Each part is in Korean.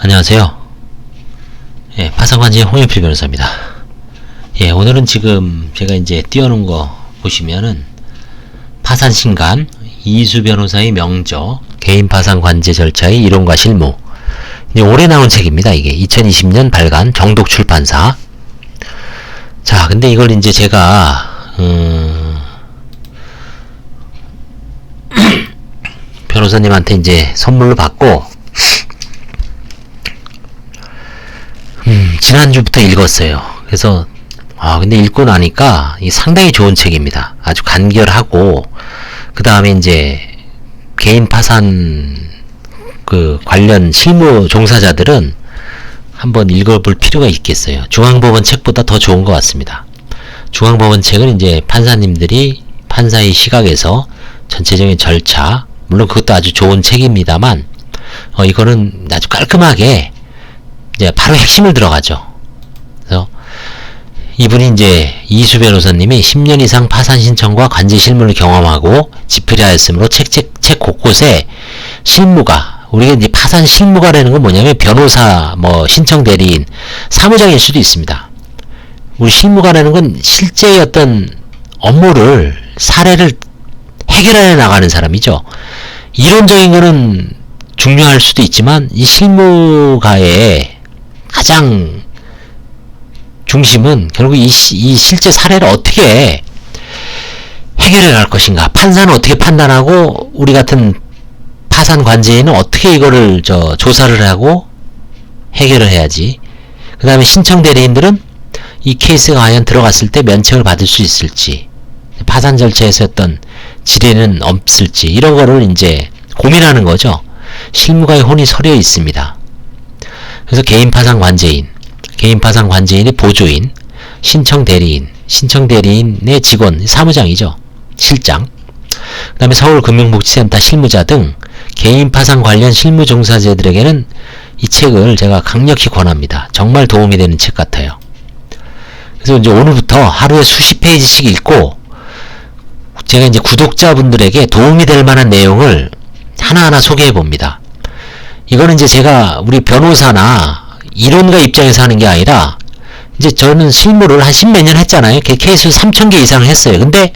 안녕하세요. 예, 파산관제의 홍현필 변호사입니다. 예, 오늘은 지금 제가 이제 띄워놓은 거 보시면은 파산신간 이수 변호사의 명저 개인 파산 관제 절차의 이론과 실무, 이제 올해 나온 책입니다. 이게 2020년 발간 정독 출판사. 자, 근데 이걸 이제 제가 변호사님한테 이제 선물로 받고 지난주부터 읽었어요. 그래서 근데 읽고 나니까 상당히 좋은 책입니다. 아주 간결하고, 그 다음에 이제 개인 파산 관련 실무 종사자들은 한번 읽어볼 필요가 있겠어요. 중앙법원 책보다 더 좋은 것 같습니다. 중앙법원 책은 이제 판사님들이 판사의 시각에서 전체적인 절차, 물론 그것도 아주 좋은 책입니다만, 이거는 아주 깔끔하게 이제 바로 핵심을 들어가죠. 그래서 이분이 이제 이수 변호사님이 10년 이상 파산 신청과 관제 실무를 경험하고 집필하였으므로 책 곳곳에 실무가, 우리가 이제 파산 실무가라는 건 뭐냐면 변호사, 신청 대리인, 사무장일 수도 있습니다. 우리 실무가라는 건 실제의 어떤 업무를, 사례를 해결해 나가는 사람이죠. 이론적인 거는 중요할 수도 있지만 이 실무가의 가장 중심은 결국 이 실제 사례를 어떻게 해결해 갈 것인가, 판사는 어떻게 판단하고 우리 같은 파산 관제인은 어떻게 이거를 조사를 하고 해결을 해야지. 그 다음에 신청 대리인들은 이 케이스가 과연 들어갔을 때 면책을 받을 수 있을지, 파산 절차에서 어떤 지뢰는 없을지, 이런 거를 이제 고민하는 거죠. 실무가의 혼이 서려 있습니다. 그래서 개인 파산 관제인, 개인 파산 관제인의 보조인, 신청 대리인, 신청 대리인의 직원, 사무장이죠. 실장. 그 다음에 서울금융복지센터 실무자 등 개인 파산 관련 실무 종사자들에게는 이 책을 제가 강력히 권합니다. 정말 도움이 되는 책 같아요. 그래서 이제 오늘부터 하루에 수십 페이지씩 읽고 제가 이제 구독자분들에게 도움이 될 만한 내용을 하나하나 소개해 봅니다. 이거는 이제 제가 우리 변호사나 이론가 입장에서 하는 게 아니라, 이제 저는 실무를 한 10몇 년 했잖아요. 케이스 3,000개 이상을 했어요. 근데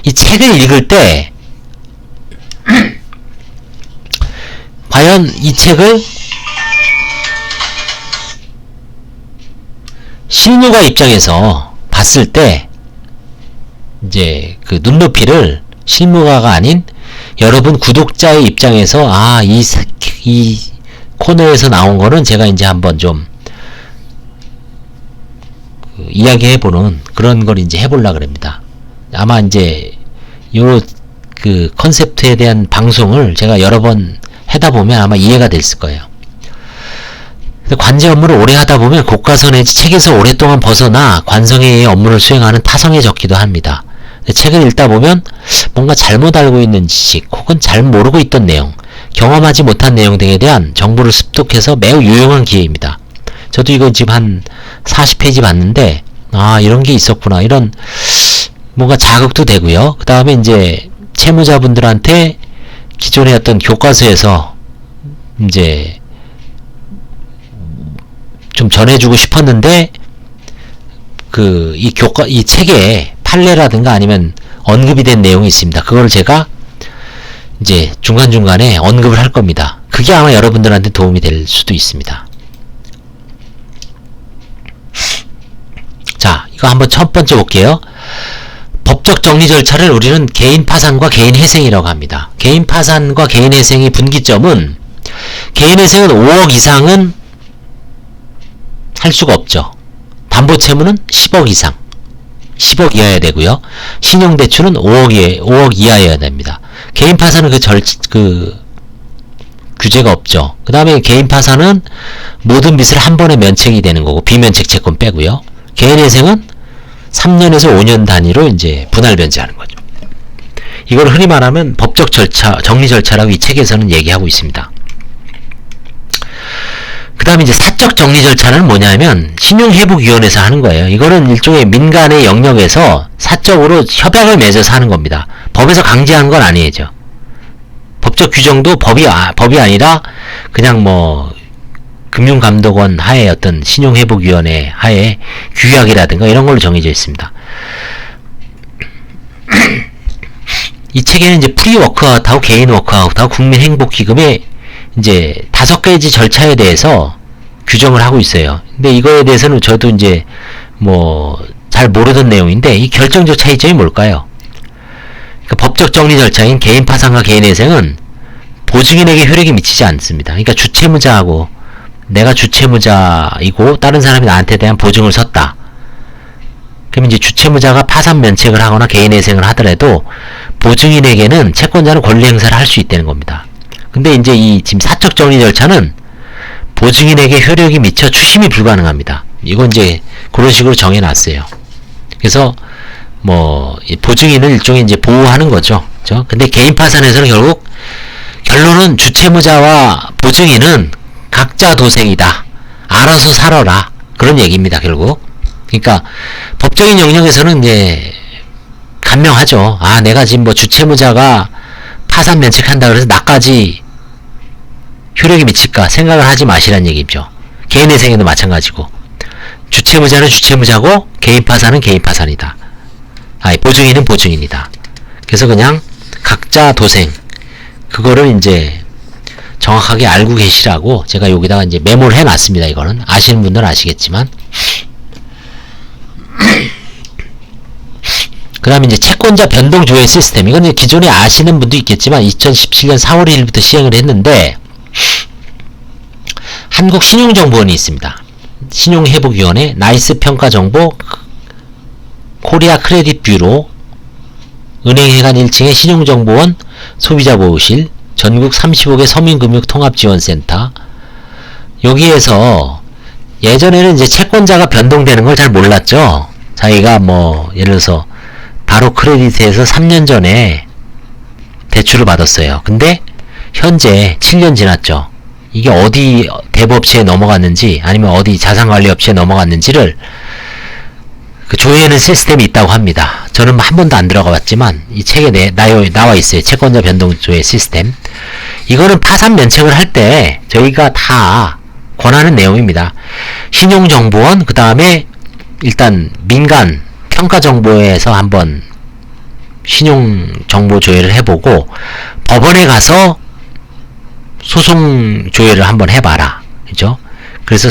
이 책을 읽을 때 과연 이 책을 실무가 입장에서 봤을 때 이제 그 눈높이를 실무가가 아닌 여러분 구독자의 입장에서 이 코너에서 나온 거는 제가 이제 한번 좀 이야기해보는 그런 걸 이제 해보려고 합니다. 아마 이제 요 컨셉트에 대한 방송을 제가 여러 번 하다 보면 아마 이해가 됐을 거예요. 관제 업무를 오래 하다 보면 고가선의 책에서 오랫동안 벗어나 관성의 업무를 수행하는 타성에 적기도 합니다. 책을 읽다 보면 뭔가 잘못 알고 있는 지식 혹은 잘 모르고 있던 내용, 경험하지 못한 내용 등에 대한 정보를 습득해서 매우 유용한 기회입니다. 저도 이거 지금 한 40페이지 봤는데 이런 게 있었구나, 이런 뭔가 자극도 되고요. 그 다음에 이제 채무자분들한테 기존의 어떤 교과서에서 이제 좀 전해주고 싶었는데 이 책에 판례라든가 아니면 언급이 된 내용이 있습니다. 그걸 제가 이제 중간중간에 언급을 할 겁니다. 그게 아마 여러분들한테 도움이 될 수도 있습니다. 자, 이거 한번 첫 번째 볼게요. 법적 정리 절차를 우리는 개인 파산과 개인 회생이라고 합니다. 개인 파산과 개인 회생의 분기점은, 개인 회생은 5억 이상은 할 수가 없죠. 담보채무는 10억 이상, 10억 이하여야 되고요. 신용대출은 5억 이하여야 됩니다. 개인 파산은 규제가 없죠. 그 다음에 개인 파산은 모든 빚을 한 번에 면책이 되는 거고, 비면책 채권 빼고요. 개인 회생은 3년에서 5년 단위로 이제 분할 변제하는 거죠. 이걸 흔히 말하면 법적 절차, 정리 절차라고 이 책에서는 얘기하고 있습니다. 그 다음에 이제 사적 정리 절차는 뭐냐면 신용회복위원회에서 하는 거예요. 이거는 일종의 민간의 영역에서 사적으로 협약을 맺어서 하는 겁니다. 법에서 강제한 건 아니죠. 법적 규정도 법이 아니라 그냥 금융감독원 하에 어떤 신용회복위원회 하에 규약이라든가 이런 걸로 정해져 있습니다. 이 책에는 이제 프리워크아웃하고 개인 워크아웃하고 국민행복기금의 이제 5가지 절차에 대해서 규정을 하고 있어요. 근데 이거에 대해서는 저도 이제 뭐 잘 모르던 내용인데 이 결정적 차이점이 뭘까요? 그러니까 법적 정리 절차인 개인 파산과 개인 회생은 보증인에게 효력이 미치지 않습니다. 그러니까 주채무자하고 내가 주채무자이고 다른 사람이 나한테 대한 보증을 섰다. 그럼 이제 주채무자가 파산 면책을 하거나 개인 회생을 하더라도 보증인에게는 채권자는 권리 행사를 할 수 있다는 겁니다. 근데 이제 이 지금 사적 정리 절차는 보증인에게 효력이 미쳐 추심이 불가능합니다. 이건 이제 그런 식으로 정해놨어요. 그래서 뭐 보증인을 일종의 이제 보호하는 거죠. 그렇죠? 근데 개인 파산에서는 결국 결론은 주채무자와 보증인은 각자 도생이다. 알아서 살아라. 그런 얘기입니다. 결국. 그러니까 법적인 영역에서는 이제 간명하죠. 아, 내가 지금 뭐 주채무자가 파산 면책한다 그래서 나까지 효력이 미칠까 생각을 하지 마시란 얘기죠. 개인의 생에도 마찬가지고 주채무자는 주채무자고 개인 파산은 개인 파산이다. 아니, 보증인은 보증인이다. 그래서 그냥 각자 도생 그거를 이제 정확하게 알고 계시라고 제가 여기다가 이제 메모를 해놨습니다. 이거는 아시는 분들은 아시겠지만 그 다음에 이제 채권자 변동 조회 시스템 이건 이제 기존에 아시는 분도 있겠지만 2017년 4월 1일부터 시행을 했는데 한국신용정보원이 있습니다. 신용회복위원회, 나이스평가정보, 코리아 크레딧 뷰로, 은행회관 1층의 신용정보원, 소비자보호실, 전국 35개 서민금융통합지원센터. 여기에서 예전에는 이제 채권자가 변동되는 걸 잘 몰랐죠. 자기가 뭐 예를 들어서 바로 크레딧에서 3년 전에 대출을 받았어요. 근데 현재 7년 지났죠. 이게 어디 대부업체에 넘어갔는지 아니면 어디 자산관리업체에 넘어갔는지를 그 조회하는 시스템이 있다고 합니다. 저는 한 번도 안 들어가 봤지만 이 책에 나와 있어요. 채권자 변동 조회 시스템. 이거는 파산 면책을 할 때 저희가 다 권하는 내용입니다. 신용정보원 그 다음에 일단 민간 평가정보에서 한번 신용정보 조회를 해보고 법원에 가서 소송 조회를 한번 해봐라. 그죠? 그래서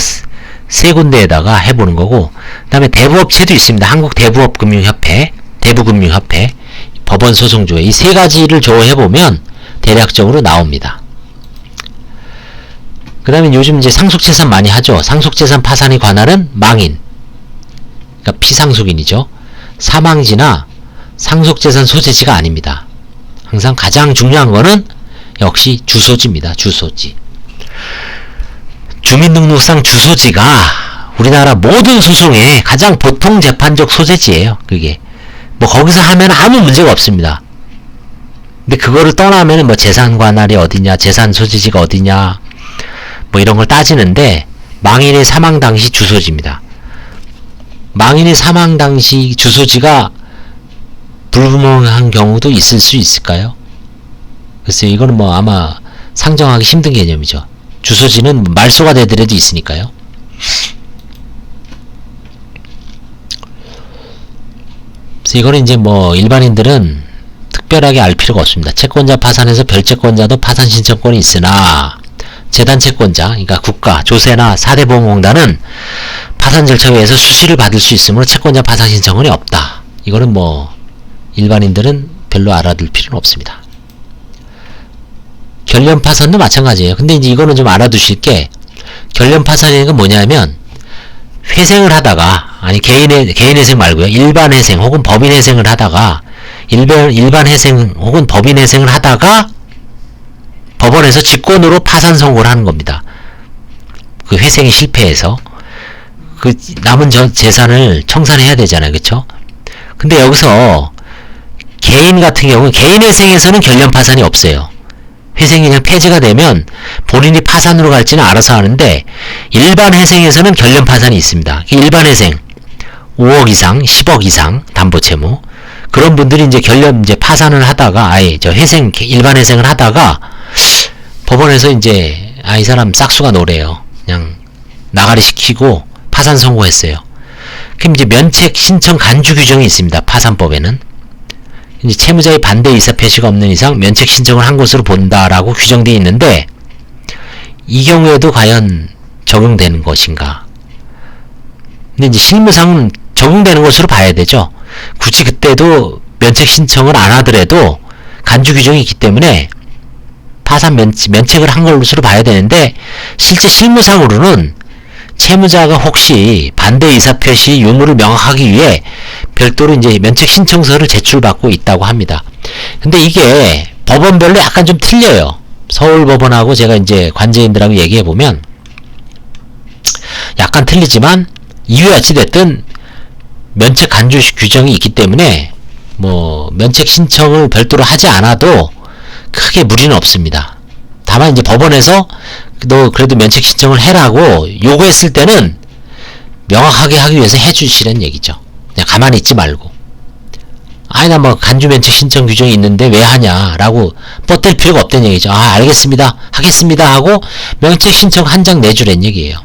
세 군데에다가 해보는 거고, 그 다음에 대부업체도 있습니다. 한국대부업금융협회, 대부금융협회, 법원 소송 조회. 이 세 가지를 조회해보면 대략적으로 나옵니다. 그 다음에 요즘 이제 상속재산 많이 하죠. 상속재산 파산에 관할은 망인. 그러니까 피상속인이죠. 사망지나 상속재산 소재지가 아닙니다. 항상 가장 중요한 거는 역시 주소지입니다. 주소지. 주민등록상 주소지가 우리나라 모든 소송의 가장 보통 재판적 소재지예요. 그게 뭐 거기서 하면 아무 문제가 없습니다. 근데 그거를 떠나면 뭐 재산 관할이 어디냐, 재산 소재지가 어디냐, 뭐 이런 걸 따지는데 망인의 사망 당시 주소지입니다. 망인의 사망 당시 주소지가 불분명한 경우도 있을 수 있을까요? 글쎄요, 이거는 뭐 아마 상정하기 힘든 개념이죠. 주소지는 말소가 되더라도 있으니까요. 그래서 이거는 이제 뭐 일반인들은 특별하게 알 필요가 없습니다. 채권자 파산에서 별채권자도 파산 신청권이 있으나 재단 채권자, 그러니까 국가, 조세나 4대 보험공단은 파산 절차에 의해서 수시를 받을 수 있으므로 채권자 파산 신청권이 없다. 이거는 뭐 일반인들은 별로 알아둘 필요는 없습니다. 결련 파산도 마찬가지예요. 근데 이제 이거는 좀 알아두실 게, 결련 파산이라는 건 뭐냐면 회생을 하다가, 아니 개인 회생 말고요, 일반 회생 혹은 법인 회생을 하다가, 일반 회생 혹은 법인 회생을 하다가 법원에서 직권으로 파산 선고를 하는 겁니다. 그 회생이 실패해서 그 남은 재산을 청산해야 되잖아요. 그쵸? 근데 여기서 개인 같은 경우는 개인 회생에서는 결련 파산이 없어요. 회생이 그냥 폐지가 되면 본인이 파산으로 갈지는 알아서 하는데, 일반 회생에서는 결련 파산이 있습니다. 일반 회생 5억 이상, 10억 이상 담보채무, 그런 분들이 이제 이제 파산을 하다가, 아예 일반 회생을 하다가 법원에서 이제 이 사람 싹수가 노래요. 그냥 나가리 시키고 파산 선고했어요. 그럼 이제 면책 신청 간주 규정이 있습니다. 파산법에는. 이제 채무자의 반대 의사 표시가 없는 이상 면책 신청을 한 것으로 본다라고 규정되어 있는데 이 경우에도 과연 적용되는 것인가? 근데 이제 실무상은 적용되는 것으로 봐야 되죠. 굳이 그때도 면책 신청을 안 하더라도 간주 규정이 있기 때문에 파산 면책을 한 것으로 봐야 되는데 실제 실무상으로는 채무자가 혹시 반대 의사표시 유무를 명확하기 위해 별도로 이제 면책 신청서를 제출받고 있다고 합니다. 근데 이게 법원별로 약간 좀 틀려요. 서울법원하고 제가 이제 관제인들하고 얘기해보면 약간 틀리지만 이유야 어찌됐든 면책 간주 규정이 있기 때문에 뭐 면책 신청을 별도로 하지 않아도 크게 무리는 없습니다. 다만 이제 법원에서 너 그래도 면책 신청을 해라고 요구했을 때는 명확하게 하기 위해서 해주시라는 얘기죠. 그냥 가만히 있지 말고 아니 나 뭐 간주 면책 신청 규정이 있는데 왜 하냐 라고 뻗댈 필요가 없다는 얘기죠. 아 알겠습니다 하겠습니다 하고 면책 신청 한 장 내주란 얘기예요.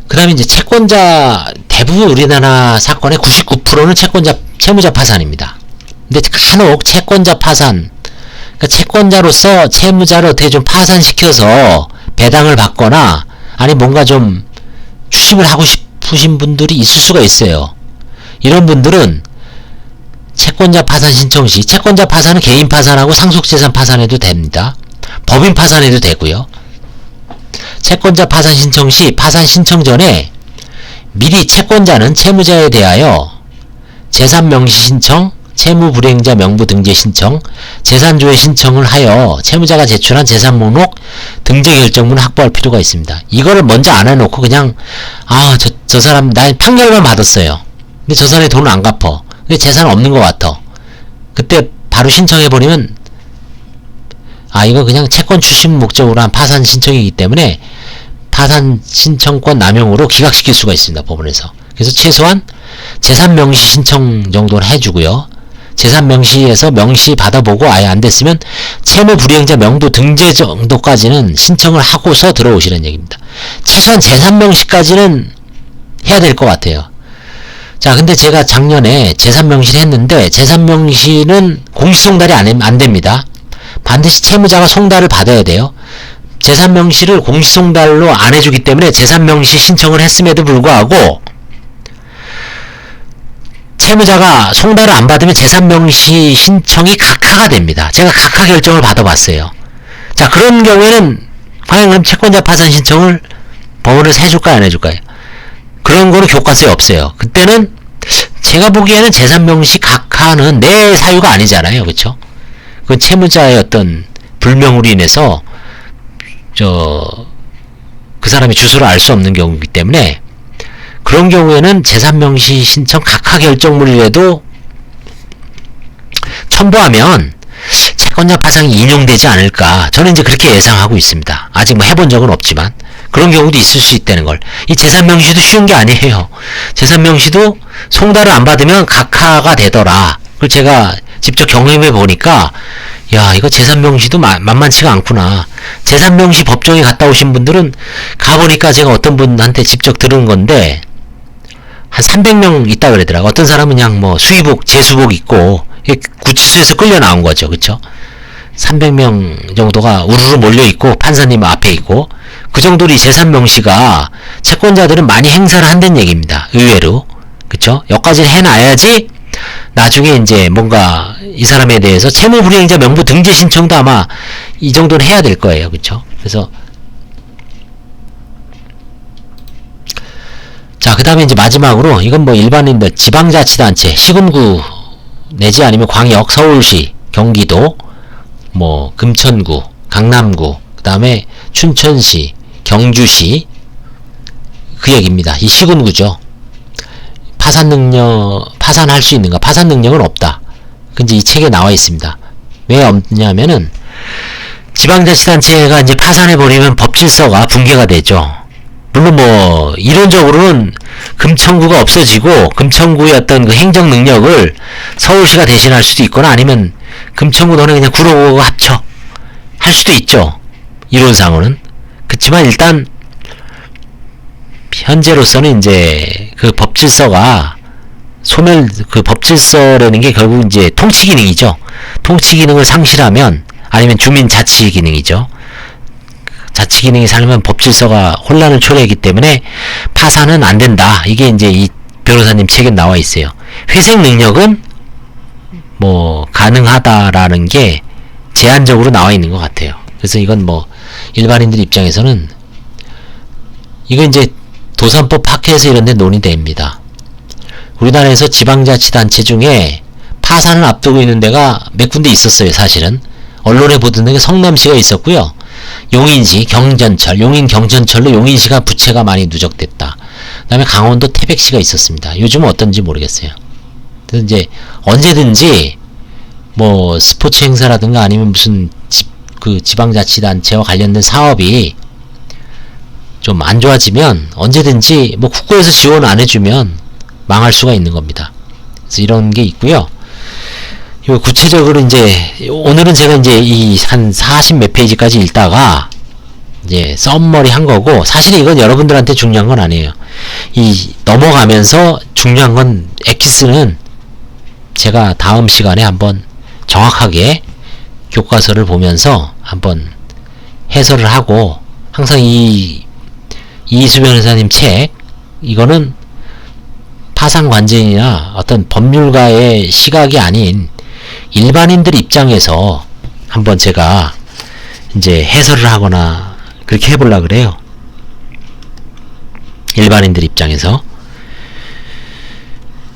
그 다음에 이제 채권자 대부분 우리나라 사건의 99%는 채무자 파산입니다. 근데 간혹 채권자 파산 그러니까 채권자로서 채무자를 어떻게 좀 파산시켜서 배당을 받거나 아니 뭔가 좀 추심을 하고 싶으신 분들이 있을 수가 있어요. 이런 분들은 채권자 파산 신청 시 채권자 파산은 개인 파산하고 상속재산 파산해도 됩니다. 법인 파산해도 되고요. 채권자 파산 신청 시 파산 신청 전에 미리 채권자는 채무자에 대하여 재산 명시 신청, 채무 불이행자 명부 등재 신청, 재산조회 신청을 하여 채무자가 제출한 재산 목록 등재 결정문을 확보할 필요가 있습니다. 이거를 먼저 안 해놓고 그냥 저 사람 나 판결만 받았어요. 근데 저 사람이 돈을 안 갚아. 근데 재산 없는 것 같아. 그때 바로 신청해버리면 이거 그냥 채권 추심 목적으로 한 파산 신청이기 때문에 파산 신청권 남용으로 기각시킬 수가 있습니다. 법원에서. 그래서 최소한 재산 명시 신청 정도는 해주고요. 재산 명시에서 명시 받아보고 아예 안 됐으면 채무 불이행자 명부 등재 정도까지는 신청을 하고서 들어오시라는 얘기입니다. 최소한 재산 명시까지는 해야 될 것 같아요. 자, 근데 제가 작년에 재산 명시를 했는데 재산 명시는 공시송달이 안 됩니다. 반드시 채무자가 송달을 받아야 돼요. 재산 명시를 공시송달로 안 해주기 때문에 재산 명시 신청을 했음에도 불구하고 채무자가 송달을 안 받으면 재산 명시 신청이 각하가 됩니다. 제가 각하 결정을 받아봤어요. 자, 그런 경우에는 과연 그럼 채권자 파산 신청을 법원에서 해줄까요, 안 해줄까요? 그런 거는 교과서에 없어요. 그때는 제가 보기에는 재산 명시 각하는 내 사유가 아니잖아요, 그렇죠? 그건 채무자의 어떤 불명으로 인해서 그 사람의 주소를 알 수 없는 경우이기 때문에 그런 경우에는 재산 명시 신청 각하 결정물이라도 첨부하면 채권자 파산이 인용되지 않을까 저는 이제 그렇게 예상하고 있습니다. 아직 뭐 해본 적은 없지만 그런 경우도 있을 수 있다는 걸. 이 재산 명시도 쉬운 게 아니에요. 재산 명시도 송달을 안 받으면 각하가 되더라. 그걸 제가 직접 경험해 보니까 야 이거 재산 명시도 만만치가 않구나. 재산 명시 법정에 갔다 오신 분들은 가보니까 제가 어떤 분한테 직접 들은 건데 한 300명 있다 그러더라고. 어떤 사람은 그냥 뭐 수의복 제수복 입고 구치소에서 끌려 나온 거죠. 그쵸? 300명 정도가 우르르 몰려있고 판사님 앞에 있고 그 정도로 이 재산 명시가 채권자들은 많이 행사를 한다는 얘기입니다. 의외로. 그쵸? 여기까지는 해놔야지 나중에 이제 뭔가 이 사람에 대해서 채무불이행자 명부 등재 신청도 아마 이 정도는 해야 될 거예요. 그쵸? 그래서 자, 그 다음에 이제 마지막으로 이건 뭐 일반인들 지방자치단체 시군구 내지 아니면 광역 서울시 경기도 뭐 금천구 강남구 그 다음에 춘천시 경주시 그 얘기입니다. 이 시군구죠. 파산할 수 있는가? 파산 능력은 없다. 근데 이 책에 나와 있습니다. 왜 없냐면은 지방자치단체가 이제 파산해버리면 법질서가 붕괴가 되죠. 물론 뭐 이론적으로는 금천구가 없어지고 금천구의 어떤 그 행정 능력을 서울시가 대신할 수도 있거나 아니면 금천구 너네 그냥 구로구가 합쳐 할 수도 있죠. 이론상으로는. 그렇지만 일단 현재로서는 이제 그 법질서가 그 법질서라는 게 결국 이제 통치 기능이죠. 통치 기능을 상실하면, 아니면 주민 자치 기능이죠. 자치 기능이 살면 법질서가 혼란을 초래하기 때문에 파산은 안 된다. 이게 이제 이 변호사님 책에 나와 있어요. 회생 능력은 뭐 가능하다라는 게 제한적으로 나와 있는 것 같아요. 그래서 이건 뭐 일반인들 입장에서는 이건 이제 도산법 학회에서 이런 데 논의됩니다. 우리나라에서 지방자치단체 중에 파산을 앞두고 있는 데가 몇 군데 있었어요. 사실은 언론에 보던 게 성남시가 있었고요, 용인시, 경전철, 용인 경전철로 용인시가 부채가 많이 누적됐다. 그 다음에 강원도 태백시가 있었습니다. 요즘은 어떤지 모르겠어요. 그래서 이제 언제든지 뭐 스포츠 행사라든가 아니면 무슨 그 지방자치단체와 관련된 사업이 좀 안 좋아지면 언제든지 뭐 국고에서 지원 안 해주면 망할 수가 있는 겁니다. 그래서 이런 게 있고요. 이거 구체적으로 이제 오늘은 제가 이제 이 한 40 몇 페이지까지 읽다가 이제 썸머리 한 거고, 사실 이건 여러분들한테 중요한 건 아니에요. 이 넘어가면서 중요한 건 엑기스는 제가 다음 시간에 한번 정확하게 교과서를 보면서 한번 해설을 하고, 항상 이희수 변호사님 책, 이거는 파산관제인이나 어떤 법률가의 시각이 아닌 일반인들 입장에서 한번 제가 이제 해설을 하거나 그렇게 해보려고 그래요. 일반인들 입장에서.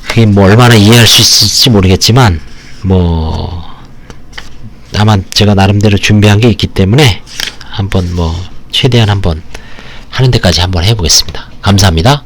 그게 뭐 얼마나 이해할 수 있을지 모르겠지만, 뭐 아마 제가 나름대로 준비한 게 있기 때문에 한번 뭐 최대한 한번 하는 데까지 한번 해보겠습니다. 감사합니다.